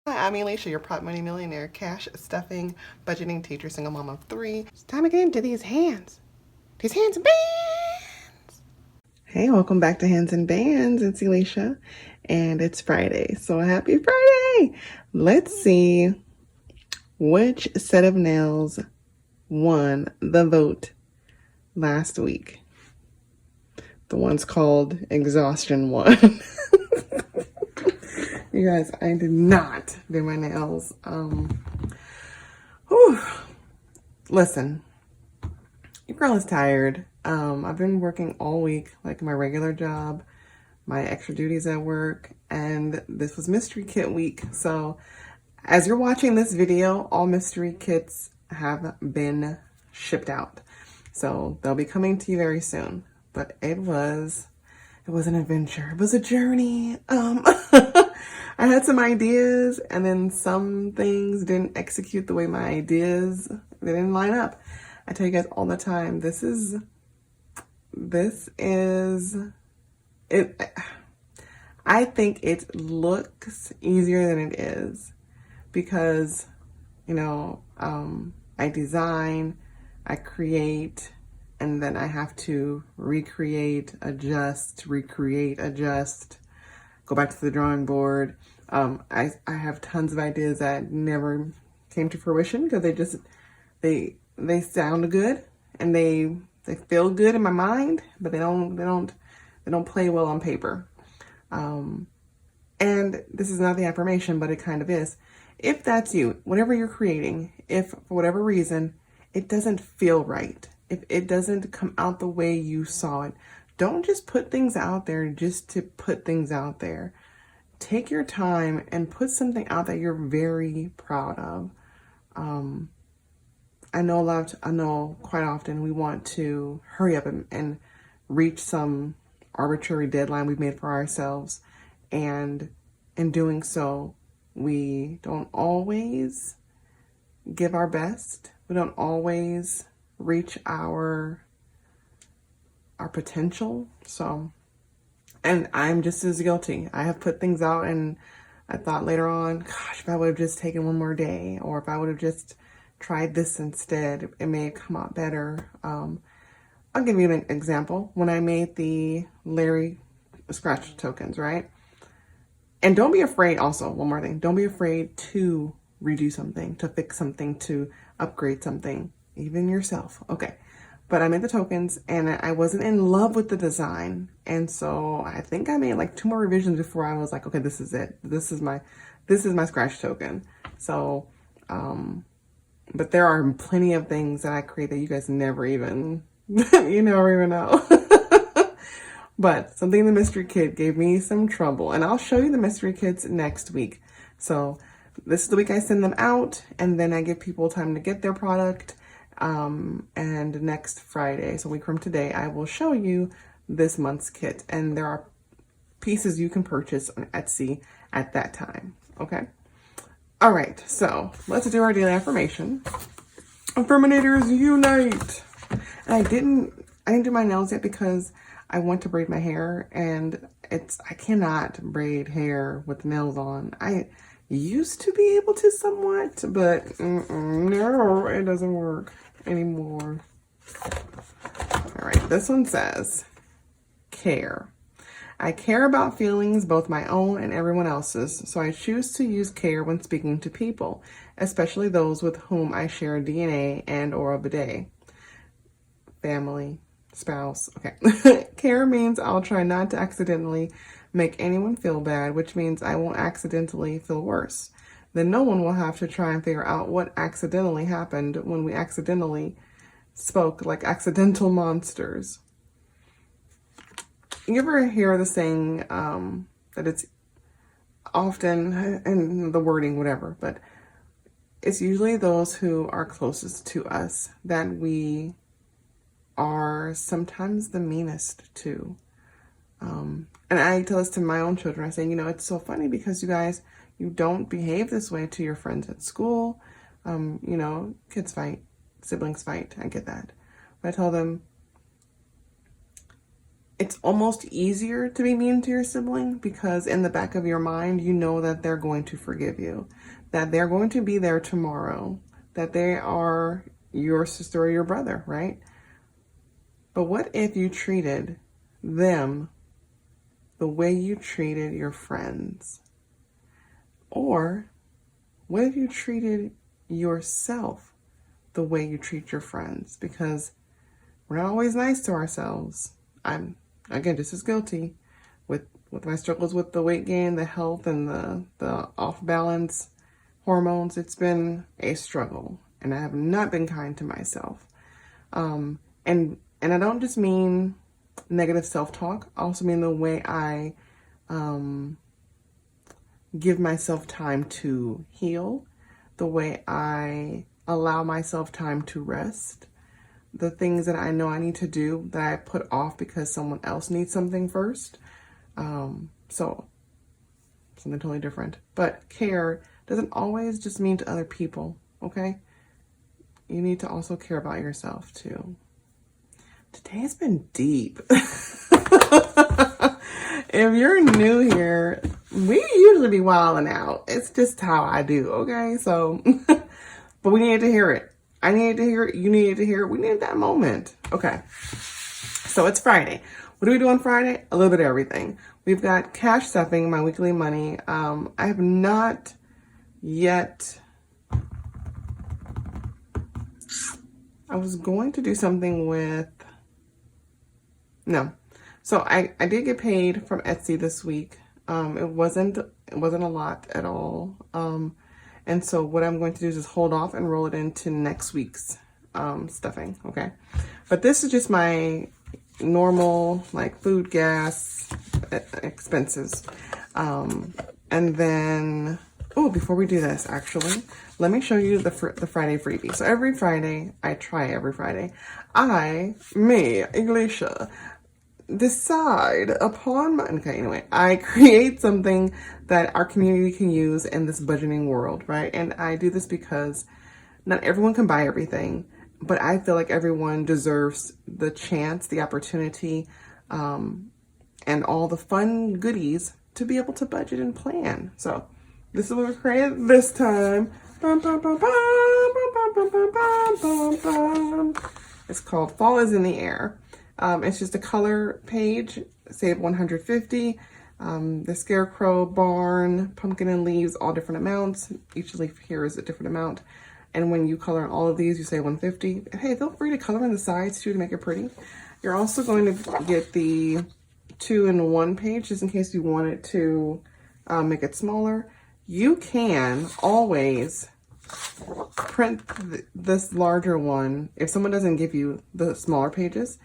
Hi, I'm Alicia, your prop money millionaire, cash stuffing, budgeting teacher, single mom of 3. It's time to get into these hands. These hands and bands. Hey, welcome back to Hands and Bands. It's Alicia, and it's Friday. So happy Friday! Let's see which set of nails won the vote last week. The one's called Exhaustion One. You guys, I did not do my nails. Whew. Listen, your girl is tired. I've been working all week, like my regular job, my extra duties at work, and this was mystery kit week. So as you're watching this video, all mystery kits have been shipped out. So they'll be coming to you very soon. But it was an adventure. It was a journey. I had some ideas, and then some things didn't execute the way my ideas, they didn't line up. I tell you guys all the time, this is it. I think it looks easier than it is because, I design, I create, and then I have to recreate, adjust, go back to the drawing board. I have tons of ideas that never came to fruition because they sound good and they feel good in my mind, but they don't play well on paper. And this is not the affirmation, but it kind of is. If that's you, whatever you're creating, if for whatever reason it doesn't feel right, if it doesn't come out the way you saw it, don't just put things out there just to put things out there. Take your time and put something out that you're very proud of. I know quite often we want to hurry up and reach some arbitrary deadline we've made for ourselves. And in doing so, we don't always give our best. We don't always reach our potential. So, and I'm just as guilty. I have put things out and I thought later on, gosh, if I would have just taken one more day, or if I would have just tried this instead, it may have come out better. I'll give you an example. When I made the Larry scratch tokens, right? And don't be afraid, also, one more thing. Don't be afraid to redo something, to fix something, to upgrade something, even yourself. Okay. But I made the tokens and I wasn't in love with the design. And so I think I made like 2 more revisions before I was like, okay, this is it. This is my scratch token. So, but there are plenty of things that I create that you guys never even, you never even know. But something in the mystery kit gave me some trouble, and I'll show you the mystery kits next week. So this is the week I send them out, and then I give people time to get their product. And next Friday, so a week from today, I will show you this month's kit, and there are pieces you can purchase on Etsy at that time. Okay. All right. So let's do our daily affirmation. Affirminators unite. And I didn't do my nails yet because I want to braid my hair, and I cannot braid hair with nails on. I used to be able to somewhat, but no, it doesn't work anymore. All right, this one says, care. I care about feelings, both my own and everyone else's, so I choose to use care when speaking to people, especially those with whom I share DNA and or a bidet. Family, spouse, okay. Care means I'll try not to accidentally make anyone feel bad, which means I won't accidentally feel worse. Then no one will have to try and figure out what accidentally happened when we accidentally spoke like accidental monsters. You ever hear the saying that it's often, in the wording, whatever, but it's usually those who are closest to us that we are sometimes the meanest to. And I tell this to my own children. I say, it's so funny because you guys, you don't behave this way to your friends at school. Kids fight, siblings fight. I get that. But I tell them, it's almost easier to be mean to your sibling because in the back of your mind, you know that they're going to forgive you, that they're going to be there tomorrow, that they are your sister or your brother, right? But what if you treated them the way you treated your friends? Or what if you treated yourself the way you treat your friends? Because we're not always nice to ourselves. I'm, again, just as guilty with my struggles with the weight gain, the health, and the off-balance hormones. It's been a struggle, and I have not been kind to myself. And I don't just mean negative self-talk. I also mean the way I give myself time to heal, the way I allow myself time to rest, the things that I know I need to do that I put off because someone else needs something first. So something totally different. But care doesn't always just mean to other people, okay? You need to also care about yourself too. Today has been deep. If you're new here, we usually be wilding out. It's just how I do, okay? So, but we needed to hear it. I needed to hear it. You needed to hear it. We needed that moment. Okay. So it's Friday. What do we do on Friday? A little bit of everything. We've got cash stuffing, my weekly money. I have not yet. I was going to do something with, no. So I did get paid from Etsy this week. It wasn't a lot at all. And so what I'm going to do is just hold off and roll it into next week's stuffing, okay? But this is just my normal, like, food, gas expenses. And then, oh, before we do this, actually, let me show you the Friday freebie. So every Friday, Iglesia, decide upon my, okay, anyway, I create something that our community can use in this budgeting world, right? And I do this because not everyone can buy everything, but I feel like everyone deserves the chance, the opportunity, and all the fun goodies to be able to budget and plan. So this is what we created this time. It's called Fall is in the Air. It's just a color page, save 150, the scarecrow, barn, pumpkin and leaves, all different amounts. Each leaf here is a different amount. And when you color in all of these, you save 150. And hey, feel free to color in the sides too to make it pretty. You're also going to get the 2-in-1 page just in case you wanted to make it smaller. You can always print this larger one if someone doesn't give you the smaller pages.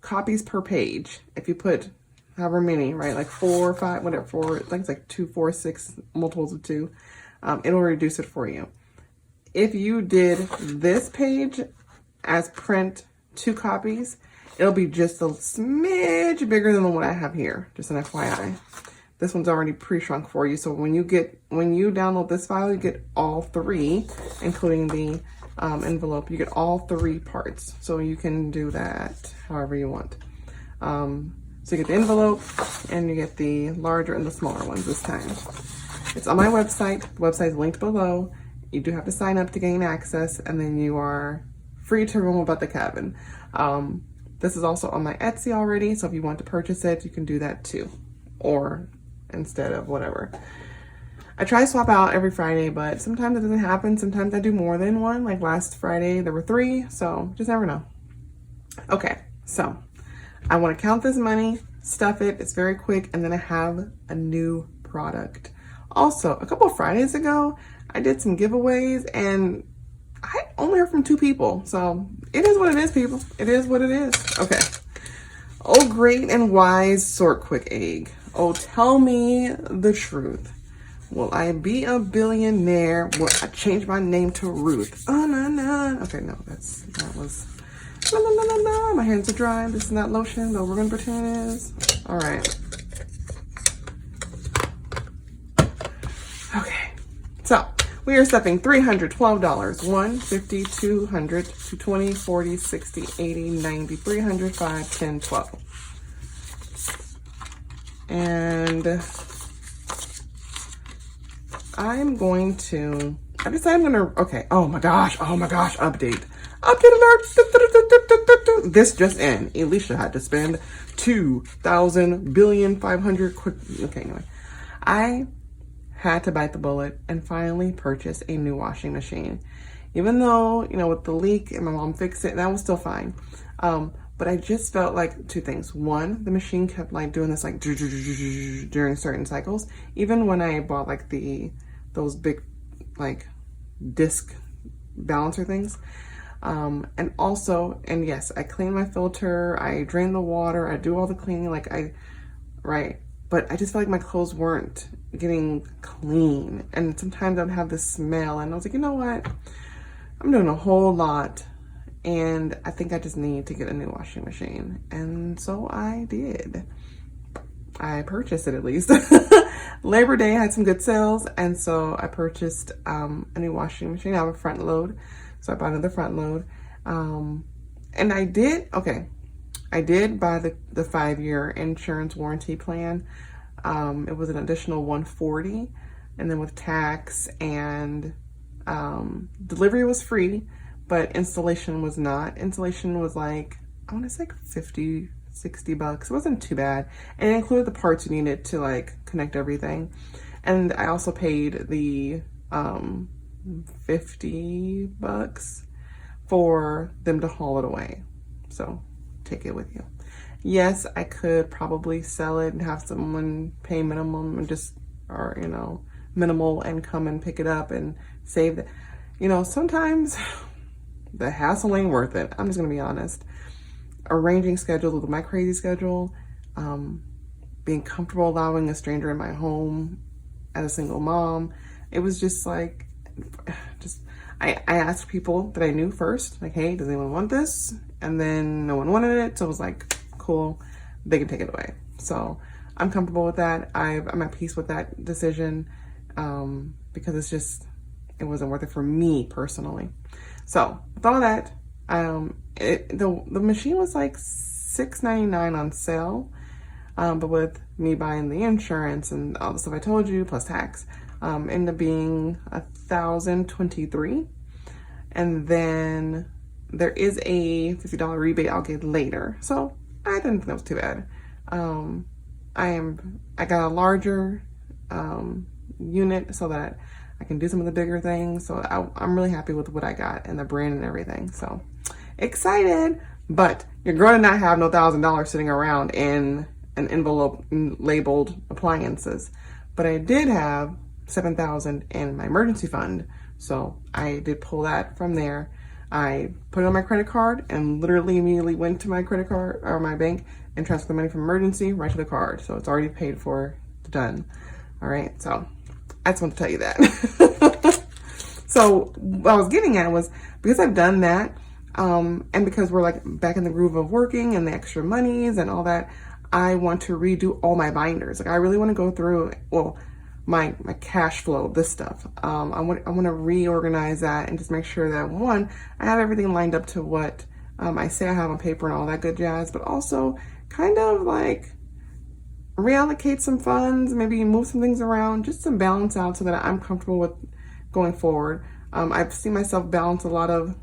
Copies per page. If you put however many, right, like 4 or 5, whatever, 4, I think it's like 2, 4, 6 multiples of 2, it'll reduce it for you. If you did this page as print 2 copies, it'll be just a smidge bigger than the one I have here, just an FYI. This one's already pre-shrunk for you, so when you download this file, you get all 3, including the envelope. You get all 3 parts, so you can do that however you want. So you get the envelope, and you get the larger and the smaller ones this time. It's on my website. The website is linked below. You do have to sign up to gain access, and then you are free to roam about the cabin. This is also on my Etsy already, so if you want to purchase it, you can do that too, or instead of whatever. I try to swap out every Friday, but sometimes it doesn't happen. Sometimes I do more than one. Like last Friday, there were 3, so just never know. Okay, so I want to count this money, stuff it. It's very quick, and then I have a new product. Also, a couple of Fridays ago, I did some giveaways, and I only heard from 2 people. So it is what it is, people. It is what it is. Okay. Oh, great and wise sort quick egg. Oh, tell me the truth. Will I be a billionaire? Will I change my name to Ruth? Oh, no, no. Okay, no, that was, la, la, la, la, la. My hands are dry. This is not lotion, but we're going to pretend it is. All right. Okay, so we are stuffing $312. 1, 50, 200, 220, 40, 60, 80, 90, 300, 5, 10, 12. And I'm going to, I decided I'm gonna, okay, oh my gosh, update. Update alert. This just in. Alicia had to spend 2,000 billion 500 quick. Okay, anyway. I had to bite the bullet and finally purchase a new washing machine. Even though, you know, with the leak and my mom fixed it, that was still fine. But I just felt like two things. One, the machine kept like doing this like during certain cycles. Even when I bought like those big like disc balancer things. And also, and yes, I clean my filter, I drain the water, I do all the cleaning, like right. But I just felt like my clothes weren't getting clean. And sometimes I'd have this smell and I was like, you know what? I'm doing a whole lot and I think I just need to get a new washing machine. And so I did. I purchased it at least. Labor Day had some good sales, and so I purchased a new washing machine. I have a front load, so I bought another front load. And I did buy the 5-year insurance warranty plan. It was an additional $140, and then with tax and delivery was free, but installation was not. Installation was like, I want to say $50, $60. It wasn't too bad. And it included the parts you needed to like connect everything. And I also paid the $50 for them to haul it away. So take it with you. Yes, I could probably sell it and have someone pay minimum and just, or, you know, minimal and come and pick it up and save it. You know, sometimes the hassle ain't worth it. I'm just gonna be honest. Arranging schedules with my crazy schedule, being comfortable allowing a stranger in my home as a single mom, it was just like, I asked people that I knew first, like, hey, does anyone want this? And then no one wanted it, so I was like, cool, they can take it away. So I'm comfortable with that. I'm at peace with that decision, because it wasn't worth it for me personally. So with all that, the machine was like $6.99 on sale, but with me buying the insurance and all the stuff I told you plus tax, ended up being $1,023. And then there is a $50 rebate I'll get later, so I didn't think that was too bad. I got a larger unit so that I can do some of the bigger things. So I'm really happy with what I got and the brand and everything. So excited, but you're going to not have no $1,000 sitting around in an envelope labeled appliances. But I did have $7,000 in my emergency fund. So I did pull that from there. I put it on my credit card and literally immediately went to my credit card or my bank and transferred the money from emergency right to the card. So it's already paid for, done. All right, so I just want to tell you that. So what I was getting at was, because I've done that, and because we're like back in the groove of working and the extra monies and all that, I want to redo all my binders. Like I really want to go through, well, my cash flow, this stuff. I want to reorganize that and just make sure that, one, I have everything lined up to what I say I have on paper and all that good jazz, but also kind of like reallocate some funds, maybe move some things around, just to balance out so that I'm comfortable with going forward. I've seen myself balance a lot of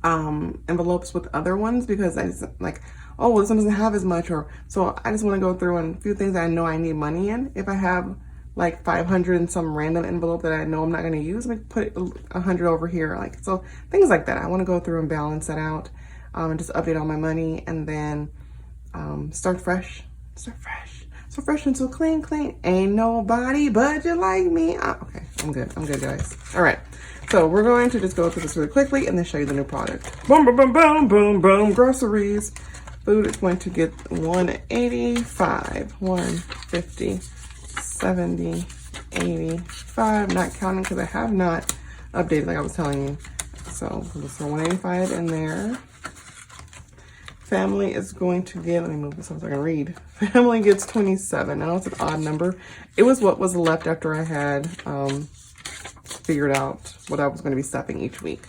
envelopes with other ones because I just like, oh, well, this one doesn't have as much, or so I just want to go through and a few things that I know I need money in. If I have like 500 in some random envelope that I know I'm not going to use, I'm going to put 100 over here. Like, so things like that. I want to go through and balance that out, and just update all my money, and then start fresh so fresh and so clean. Ain't nobody but you like me. Okay, I'm good guys. All right, so we're going to just go through this really quickly and then show you the new product. Boom, boom, boom, boom, boom, boom. Groceries. Food is going to get $185, $150, $70, $85, not counting because I have not updated like I was telling you. So we'll throw $185 in there. Family is going to get, let me move this so I can read. Family gets $27. I know it's an odd number. It was what was left after I had figured out what I was going to be stuffing each week.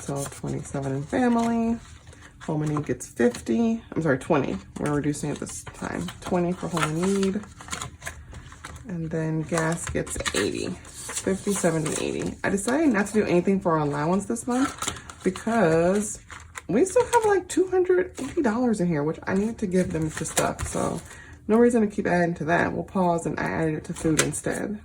So $27 in family. Home and Need gets 50. I'm sorry, 20. We're reducing it this time. 20 for Home and Need. And then gas gets 80. 50, 70, 80. I decided not to do anything for our allowance this month because we still have like $280 in here, which I need to give them to stuff. So no reason to keep adding to that. We'll pause and I added it to food instead.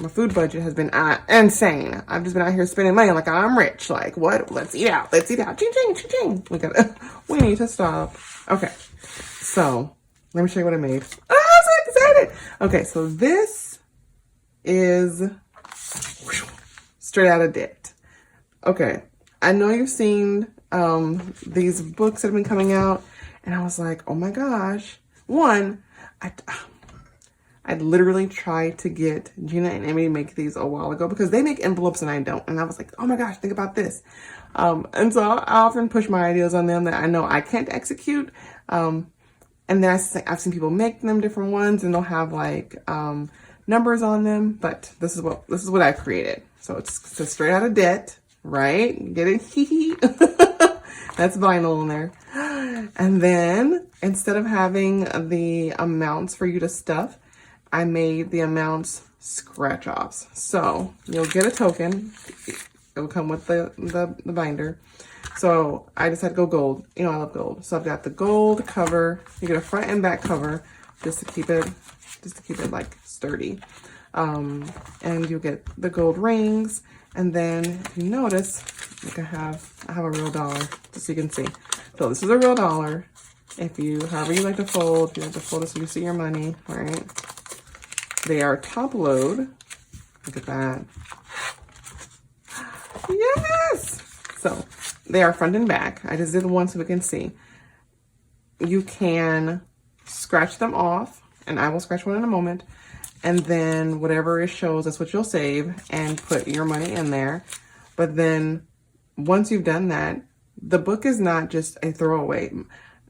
My food budget has been insane. I've just been out here spending money like I'm rich. Like, what? Let's eat out. Let's eat out. Ching, ching, ching, ching. We need to stop. Okay. So, let me show you what I made. Oh, I'm so excited. Okay, so this is straight out of debt. Okay. I know you've seen these books that have been coming out. And I was like, oh my gosh. One, I'd literally tried to get Gina and Emmy to make these a while ago because they make envelopes and I don't. And I was like, oh my gosh, think about this. And so I often push my ideas on them that I know I can't execute. And then I've seen people make them different ones and they'll have like numbers on them. But this is what I created. So it's just straight out of debt, right? Get it? Hee. That's vinyl in there. And then instead of having the amounts for you to stuff, I made the amounts scratch offs. So you'll get a token. It will come with the binder. So I decided to go gold. You know, I love gold. So I've got the gold cover. You get a front and back cover just to keep it like sturdy. And you'll get the gold rings. And then if you notice, like I have a real dollar just so you can see. So this is a real dollar. However you like to fold, you like to fold it so you see your money, right? They are top load. Look at that. Yes! So they are front and back. I just did one so we can see. You can scratch them off, and I will scratch one in a moment. And then whatever it shows, that's what you'll save and put your money in there. But then once you've done that, the book is not just a throwaway.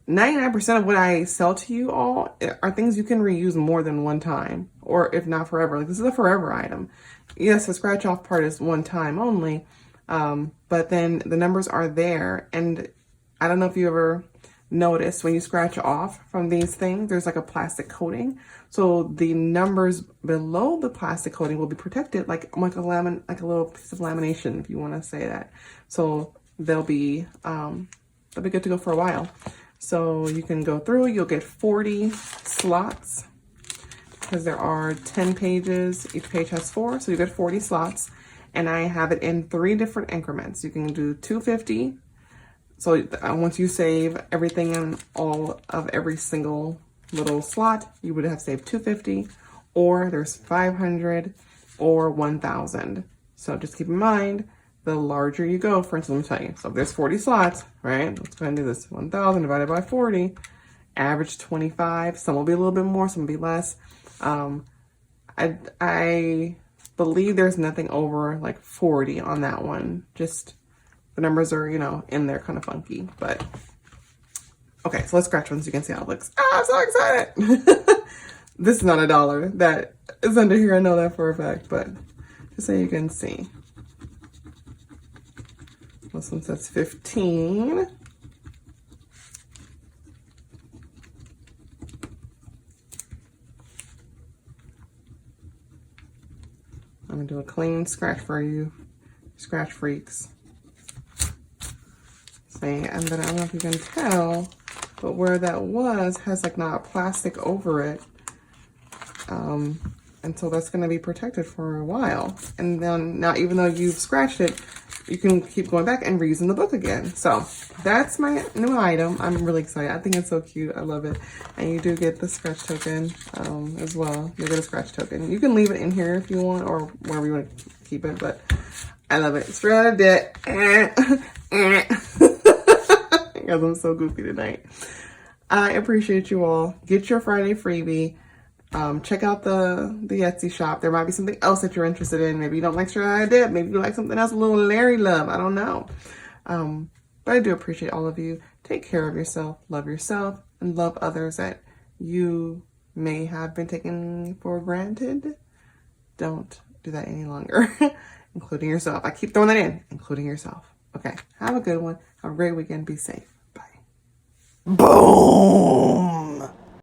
99% of what I sell to you all are things you can reuse more than one time, or if not forever. Like this is a forever item. Yes, the scratch off part is one time only, but then the numbers are there. And I don't know if you ever noticed when you scratch off from these things, there's like a plastic coating. So the numbers below the plastic coating will be protected like a little piece of lamination, if you want to say that. So they'll be good to go for a while. So you can go through, you'll get 40 slots because there are 10 pages. Each page has 4, so you get 40 slots. And I have it in 3 different increments. You can do 250. So once you save everything in all of every single little slot, you would have saved 250, or there's 500 or 1,000. So just keep in mind, the larger you go, for instance, let me tell you. So if there's 40 slots, right? Let's go ahead and do this. 1,000 divided by 40, average 25. Some will be a little bit more, some will be less. I believe there's nothing over like 40 on that one. Just the numbers are, in there kind of funky, but okay, so let's scratch one so you can see how it looks. Ah, I'm so excited. This is not a dollar that is under here. I know that for a fact, but just so you can see. This one says 15. I'm gonna do a clean scratch for you, scratch freaks. See, and then I don't know if you can tell, but where that was has like not plastic over it. And so that's gonna be protected for a while. And then now, even though you've scratched it, you can keep going back and reusing the book again. So that's my new item. I'm really excited. I think it's so cute. I love it. And you do get the scratch token as well. You get a scratch token. You can leave it in here if you want, or wherever you want to keep it, but I love it. Straight out of debt. Guys, I'm so goofy tonight. I appreciate you all. Get your Friday freebie. Check out the Etsy shop. There might be something else that you're interested in. Maybe you don't like straight out of debt. Maybe you like something else, a little Larry love. I don't know. But I do appreciate all of you. Take care of yourself, and love others that you may have been taken for granted. Don't do that any longer, including yourself. I keep throwing that in, including yourself. Okay, have a good one. Have a great weekend. Be safe. Bye. Boom!